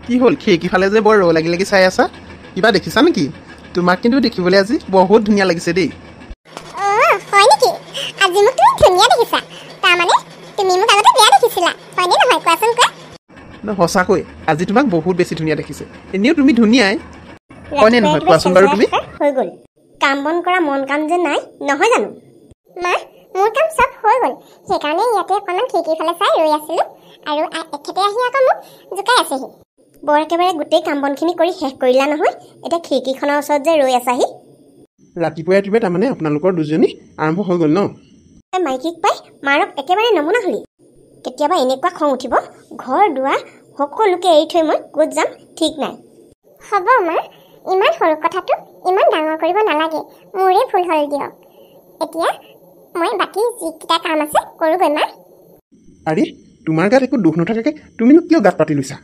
কি হ'ল খিৰিকীফালে যে বৰ ৰৌ লাগি লাগি চাই আছা কিবা দেখিছা নেকি তোমাক কিন্তু দেখিবলৈ আজি বহুত ধুনীয়া লাগিছে দেই হয় নেকি আজি মোক তুমি ধুনীয়া দেখিছা তাৰমানে তুমি মোক আগতে বেয়া দেখিছিলা হয়নে নহয় কোৱাচোন কোৱা সঁচাকৈ আজি তোমাক বহুত বেছি ধুনীয়া দেখিছে এনেও তুমি ধুনীয়াই হয়নে নহয় কোৱাচোন বাৰু তুমি হৈ গ'ল কাম বন কৰা মন কাম যে নাই নহয় জানো মা মোৰ কাম চব হৈ গ'ল সেইকাৰণে ইয়াতে অকণমান খিৰিকীফালে চাই ৰৈ আছিলোঁ আৰু এখেতে আহি আকৌ মোক জোকাই আছেহি বৰ একেবাৰে গোটেই কাম বনখিনি কৰি শেষ কৰিলা নহয় এতিয়া খিৰিকীখনৰ ওচৰত যে ৰৈ আছাহি ৰাতিপুৱাই ৰাতিপুৱাই তাৰমানে আপোনালোকৰ দুজনী আৰম্ভ হৈ গ'ল ন মাইকীক পাই মাৰক একেবাৰে নমুনা হলি কেতিয়াবা এনেকুৱা খং উঠিব ঘৰ দুৱাৰ সকলোকে এৰি থৈ মই ক'ত যাম ঠিক নাই হ'ব মা ইমান সৰু কথাটো ইমান ডাঙৰ কৰিব নালাগে মোৰে ভুল হ'ল দিয়ক এতিয়া মই বাকী যিকেইটা কাম আছে কৰোঁগৈ মা আৰে তোমাৰ গাত একো দুখ নাথাকে তুমিনো কিয় গাত পাতি লৈছা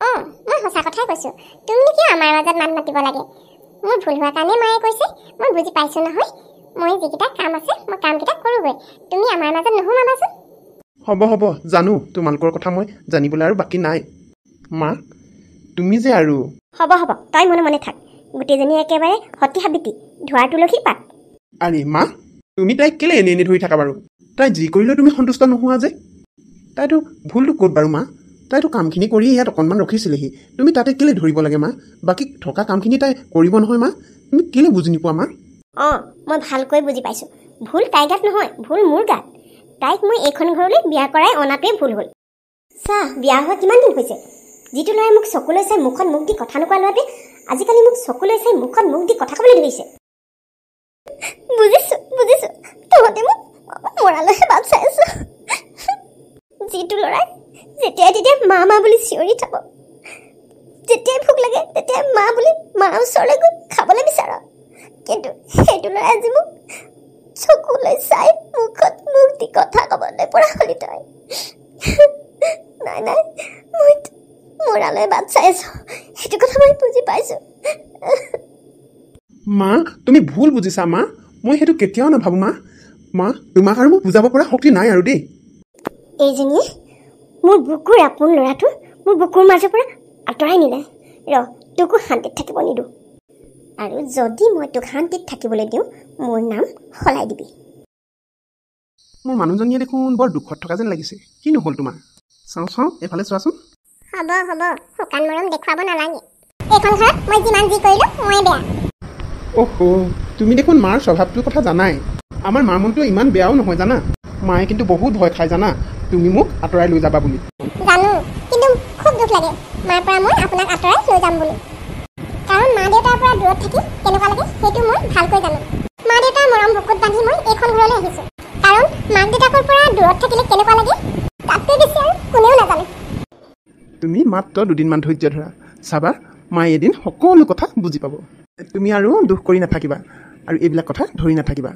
অঁ মই সঁচা কথাই কৈছোঁ তুমিনো কিয় আমাৰ মাজত মাত মাতিব লাগে মোৰ ভুল হোৱাৰ কাৰণে মায়ে কৈছে মই বুজি পাইছোঁ নহয় মই যিকেইটা কাম আছে মই কামকেইটা কৰোঁগৈ তুমি আমাৰ মাজত নোসোমাবাচোন হ'ব জানো তোমালোকৰ কথা মই জানিবলৈ আৰু বাকী নাই মা তুমি যে আৰু হ'ব তই মনে মনে থাক গোটেইজনী একেবাৰে সতি সাবিতি ধোৱাৰ তুলসী পাত আৰে মা তুমি তাইক কেলে এনে ধৰি থাকা বাৰু তাই যি কৰিলেও তুমি সন্তুষ্ট নোহোৱা যে তাইতো ভুলটো ক'ত বাৰু মা তাইতো কামখিনি কৰি ইয়াত অকণমান ৰখিছিলেহি তুমি তাতে কেলে ধৰিব লাগে মা বাকী থকা কামখিনি তাই কৰিব নহয় মা তুমি কেলে বুজি নোপোৱা মা অঁ মই ভালকৈ বুজি পাইছোঁ ভুল তাইৰ গাত নহয় ভুল মোৰ গাত তাইক মই এইখন ঘৰলৈ বিয়া কৰাই অনাটোৱে ভুল হ'ল চাহ বিয়া হোৱা কিমান দিন হৈছে যিটো ল'ৰাই মোক চকুলৈ চাই মুখত মুখ দি কথা নোকোৱা ল'ৰাটোৱে আজিকালি মোক চকুলৈ চাই মুখত মুখ দি কথা ক'বলৈ ধৰিছে বুজিছোঁ তহঁতে মোক মৰালৈহে বাট চাই আছ যিটো ল'ৰাই যেতিয়াই তেতিয়াই মা বুলি চিঞৰি থাক যেতিয়াই ভোক লাগে তেতিয়াই মা বুলি মাৰ ওচৰলৈ গৈ খাবলৈ বিচাৰ কিন্তু সেইটো ল'ৰাই আজি মোক চকুলৈ চাই মুখত মুখ দি কথা ক'বলৈ পৰা হ'লি তই নাই মই মৰালৈ বাট চাই আছো সেইটো কথা মই বুজি পাইছোঁ মা তুমি ভুল বুজিছা মা মই সেইটো কেতিয়াও নাভাবোঁ মা তোমাক আৰু মোক বুজাব পৰা শক্তি নাই আৰু দেই এইজনীয়ে মোৰ বুকুৰ আপোন ল'ৰাটো মোৰ বুকুৰ মাজৰ পৰা আঁতৰাই নিলে তোকো শান্তিত থাকিব নিদিওঁ আৰু যদি মই তোক শান্তিত থাকিবলৈ দিওঁ মোৰ নাম সলাই দিবি মোৰ মানুহজনীয়ে দেখোন বৰ দুখত থকা যেন লাগিছে কি নহ'ল তোমাৰ চাওঁ এইফালে চোৱাচোন হ'ব শুকান মৰম দেখুৱাব নালাগে এইখন ঘৰত মই যিমান যি কৰিলোঁ মই বেয়া তুমি দেখোন মাৰ স্বভাৱটোৰ কথা জানাই আমাৰ মাৰ মনটো ইমান বেয়াও নহয় জানা মায়ে কিন্তু বহুত ভয় খায় জানা তুমি মোক আঁতৰাই লৈ যাবা বুলি জানো কিন্তু খুব দুখ লাগে মাৰ পৰা মই আপোনাক আঁতৰাই লৈ যাম বুলি কাৰণ মা দেউতাৰ পৰা দূৰত থাকি কেনেকুৱা লাগে সেইটো মই ভালকৈ জানো মা দেউতাৰ মৰম বুকুত বান্ধি মই এইখন ঘৰলৈ আহিছোঁ কাৰণ মাক দেউতাকৰ পৰা দূৰত থাকিলে কেনেকুৱা লাগে তাতকৈ বেছি আৰু কোনেও নাজানে তুমি মাত্ৰ দুদিনমান ধৈৰ্য ধৰা চাবা মায়ে এদিন সকলো কথা বুজি পাব তুমি আৰু দুখ কৰি নাথাকিবা আৰু এইবিলাক কথা ধৰি নাথাকিবা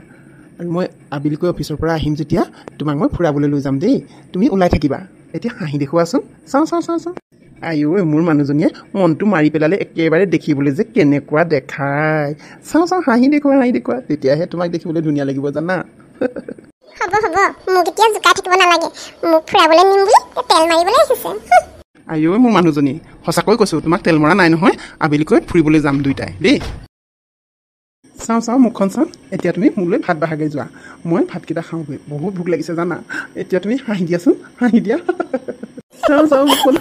আৰু মই আবেলিকৈ অফিচৰ পৰা আহিম যেতিয়া তোমাক মই ফুৰাবলৈ লৈ যাম দেই তুমি ওলাই থাকিবা এতিয়া হাঁহি দেখুৱাচোন চাওঁ আইও মোৰ মানুহজনীয়ে মনটো মাৰি পেলালে একেবাৰে দেখিবলৈ যে কেনেকুৱা দেখায় চাওঁ হাঁহি দেখুওৱা তেতিয়াহে তোমাক দেখিবলৈ ধুনীয়া লাগিব জানা হ'ব মোক এতিয়া জোকাই থাকিব নালাগে মোক ফুৰাবলৈ নিম বুলি তেল মাৰিবলৈ আহিছে আইও মোৰ মানুহজনী সঁচাকৈ কৈছোঁ তোমাক তেল মৰা নাই নহয় আবেলিকৈ ফুৰিবলৈ যাম দুইটাই দেই চাওঁ মুখখন চাওঁ এতিয়া তুমি মোলৈ ভাত বাহাগৈ যোৱা মই ভাতকেইটা খাওঁগৈ বহুত ভোক লাগিছে জানা এতিয়া তুমি হাঁহি দিয়াচোন হাঁহি দিয়া চাওঁ মুখখন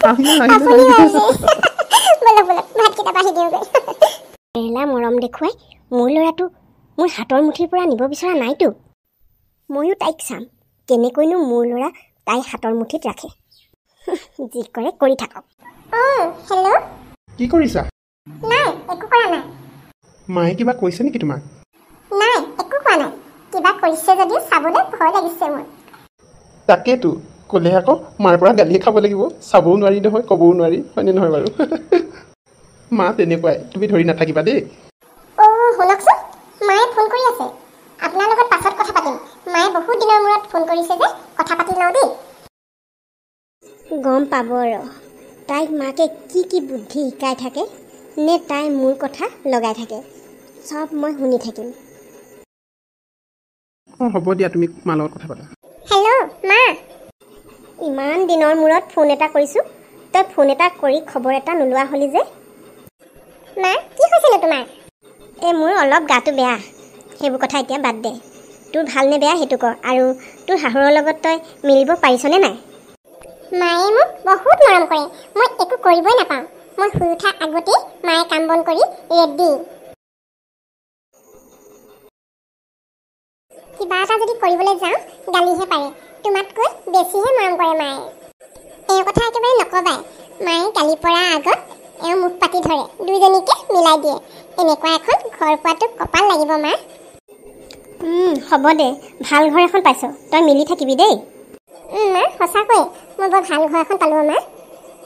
এলা মৰম দেখুৱাই মোৰ ল'ৰাটো মোৰ হাতৰ মুঠিৰ পৰা নিব বিচৰা নাইতো ময়ো তাইক চাম কেনেকৈনো মোৰ ল'ৰা তাই হাতৰ মুঠিত ৰাখে যি কৰে কৰি থাকক হেল্ল' কি কৰিছা নাই একো কৰা নাই মায়ে কিবা কৈছে নেকি তোমাক নাই একো কোৱা নাই কিবা কৰিছে যদিও চাবলৈ ভয় লাগিছে মোৰ তাকেতো ক'লে আকৌ মাৰ পৰা গালিয়ে খাব লাগিব চাবও নোৱাৰি নহয় ক'বও নোৱাৰি হয়নে নহয় বাৰু মা তেনেকুৱাই তুমি ধৰি নাথাকিবা দেই শুনকচোন মায়ে ফোন কৰি আছে আপোনাৰ লগত পাছত কথা পাতিম মায়ে বহুত দিনৰ মূৰত ফোন কৰিছে যে কথা পাতি লওঁ দেই গম পাব আৰু তাইক মাকে কি বুদ্ধি শিকাই থাকে নে তাই মোৰ কথা লগাই থাকে চব মই শুনি থাকিম হ'ব দিয়া তুমি মাৰ লগত কথা পাতা হেল্ল' মা ইমান দিনৰ মূৰত ফোন এটা কৰিছোঁ তই ফোন এটা কৰি খবৰ এটা নোলোৱা হলি যে? মা কি হৈছেনো তোমাৰ? এই মোৰ অলপ গাটো বেয়া, সেইবোৰ কথা এতিয়া বাদ দে। তোৰ ভাল নে বেয়া সেইটো ক, আৰু তোৰ শাহুৰৰ লগত তই মিলিব পাৰিছনে নাই? মায়ে মোক বহুত মৰম কৰে, মই একো কৰিবই নাপাওঁ। মই শুই উঠাৰ আগতেই মায়ে কাম বন কৰি ৰেডি। কিবা এটা যদি কৰিবলৈ যাওঁ গালিহে পাৰে, তোমাতকৈ বেছিহে মৰম কৰে মায়ে। এই কথা একেবাৰে নকবাই, মায়ে গালি পৰাৰ আগত এওঁ মুখ পাতি ধৰে, দুইজনীকে মিলাই দিয়ে। এনেকুৱা এখন ঘৰ পোৱাটো কপাল লাগিব মা। হ'ব দে, ভাল ঘৰ এখন পাইছ, তই মিলি থাকিবি দেই। মা সঁচাকৈ মই বৰ ভাল ঘৰ এখন পালোঁ মা।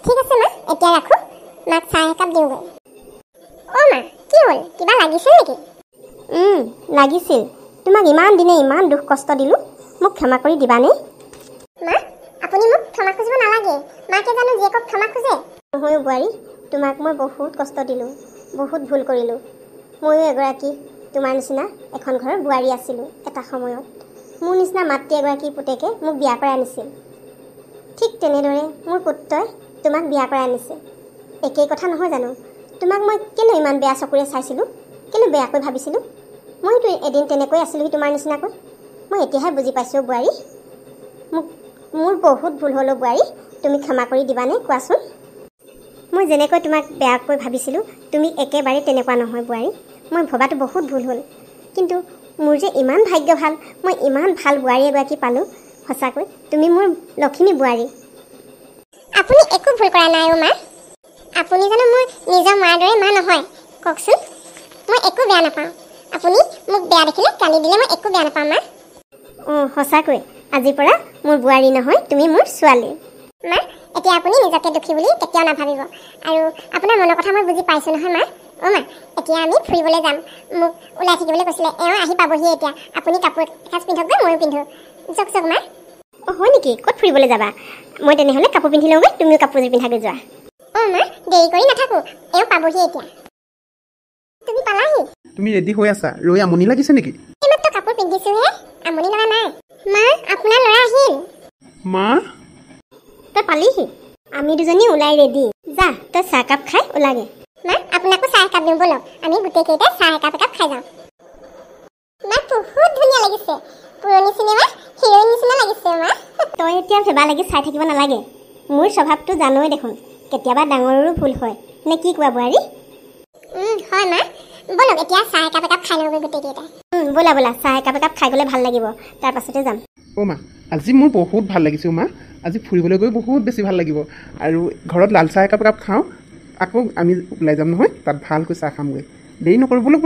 ঠিক আছে মা, এতিয়া ৰাখোঁ, মাক চাহ একাপ দিওঁগৈ। অ' মা কি হ'ল, কিবা লাগিছিল নেকি? লাগিছিল। তোমাক ইমান দিনে ইমান দুখ কষ্ট দিলোঁ, মোক ক্ষমা কৰি দিবানে? মা আপুনি মোক ক্ষমা খুজিব নালাগে, মাকে জানো জীয়েকক ক্ষমা খোজে? নহয় বোৱাৰী, তোমাক মই বহুত কষ্ট দিলোঁ, বহুত ভুল কৰিলোঁ। ময়ো এগৰাকী তোমাৰ নিচিনা এখন ঘৰৰ বোৱাৰী আছিলোঁ এটা সময়ত। মোৰ নিচিনা মাতৃ এগৰাকী পুতেকে মোক বিয়া কৰাই আনিছিল, ঠিক তেনেদৰে মোৰ পুত্ৰই তোমাক বিয়া কৰাই আনিছে। একেই কথা নহয় জানো? তোমাক মই কেলৈ ইমান বেয়া চকুৰে চাইছিলোঁ, কেলৈ বেয়াকৈ ভাবিছিলোঁ? মইতো এদিন তেনেকৈ আছিলোঁহি তোমাৰ নিচিনাকৈ। মই এতিয়াহে বুজি পাইছোঁ বোৱাৰী, মোৰ বহুত ভুল হ'লোঁ বোৱাৰী, তুমি ক্ষমা কৰি দিবানে কোৱাচোন? মই যেনেকৈ তোমাক বেয়াকৈ ভাবিছিলোঁ তুমি একেবাৰে তেনেকুৱা নহয় বোৱাৰী। মই ভবাটো বহুত ভুল হ'ল, কিন্তু মোৰ যে ইমান ভাগ্য ভাল, মই ইমান ভাল বোৱাৰী এগৰাকী পালোঁ। সঁচাকৈ তুমি মোৰ লখিমী বোৱাৰী। আপুনি একো ভুল কৰা নাই মা। আপুনি জানো মোৰ নিজৰ মাৰ দৰে মা নহয়? কওকচোন, মই একো বেয়া নাপাওঁ। আপুনি মোক বেয়া দেখিলে গালি দিলে মই একো বেয়া নাপাওঁ মা। সঁচাকৈ আজিৰ পৰা মোৰ বোৱাৰী নহয়, তুমি মোৰ ছোৱালী। মা এতিয়া আপুনি নিজকে দুখী বুলি কেতিয়াও নাভাবিব, আৰু আপোনাৰ মনৰ কথা মই বুজি পাইছোঁ নহয় মা। মা এতিয়া আমি ফুৰিবলৈ যাম, মোক ওলাই থাকিবলৈ কৈছিলে, এওঁ আহি পাবহি এতিয়া। আপুনি কাপোৰ এসাঁজ পিন্ধকগৈ, ময়ো পিন্ধোঁ। যাওক মা। হয় নেকি? ক'ত ফুৰিবলৈ যাবা? মই তেনেহ'লে কাপোৰ পিন্ধি লওঁগৈ, তুমিও কাপোৰযোৰ পিন্ধাগৈ যোৱা। মা দেৰি কৰি নাথাকোঁ, এওঁ পাবহি এতিয়া। তুমি পালাহি? তুমি ৰেডি হৈ আছা, ৰৈ আমনি লাগিছে নেকি? এইমাত্ৰ কাপোৰ পিন্ধিছোঁহে, আমনি লগা নাই। মা আপোনাৰ ল'ৰা আহিল। মা তই পালিহি? আমি দুজনী ওলাই ৰেডি। যা তই চাহকাপ খাই ওলাগে। মা আপোনাকো চাহ একাপ দিওঁ ব'লক, আমি গোটেইকেইটাই চাহ একাপ খাই যাওঁ। মা বহুত ধুনীয়া লাগিছে, পুৰণি চিনেমা হিৰ'ইন নিচিনা লাগিছে মা। তই এতিয়া ভেবা লাগি চাই থাকিব নালাগে, মোৰ স্বভাৱটো জানই দেখোন, কেতিয়াবা ডাঙৰৰো ভুল হয়। নে কি কোৱা বোৱাৰী? হয় মা, ব'লক এতিয়া চাহ একাপ খাই লওঁগৈ গোটেইকেইটাই। ব'লা চাহ একাপ খাই গ'লে ভাল লাগিব, তাৰ পাছতে যাম। মা আজি মোৰ বহুত ভাল লাগিছে মা, আজি ফুৰিবলৈ গৈ বহুত বেছি ভাল লাগিব। আৰু ঘৰত লাল চাহ একাপ খাওঁ, আকৌ আমি ওলাই যাম নহয়, তাত ভালকৈ চাহ খামগৈ। দেৰি নকৰোঁ, ব'লক।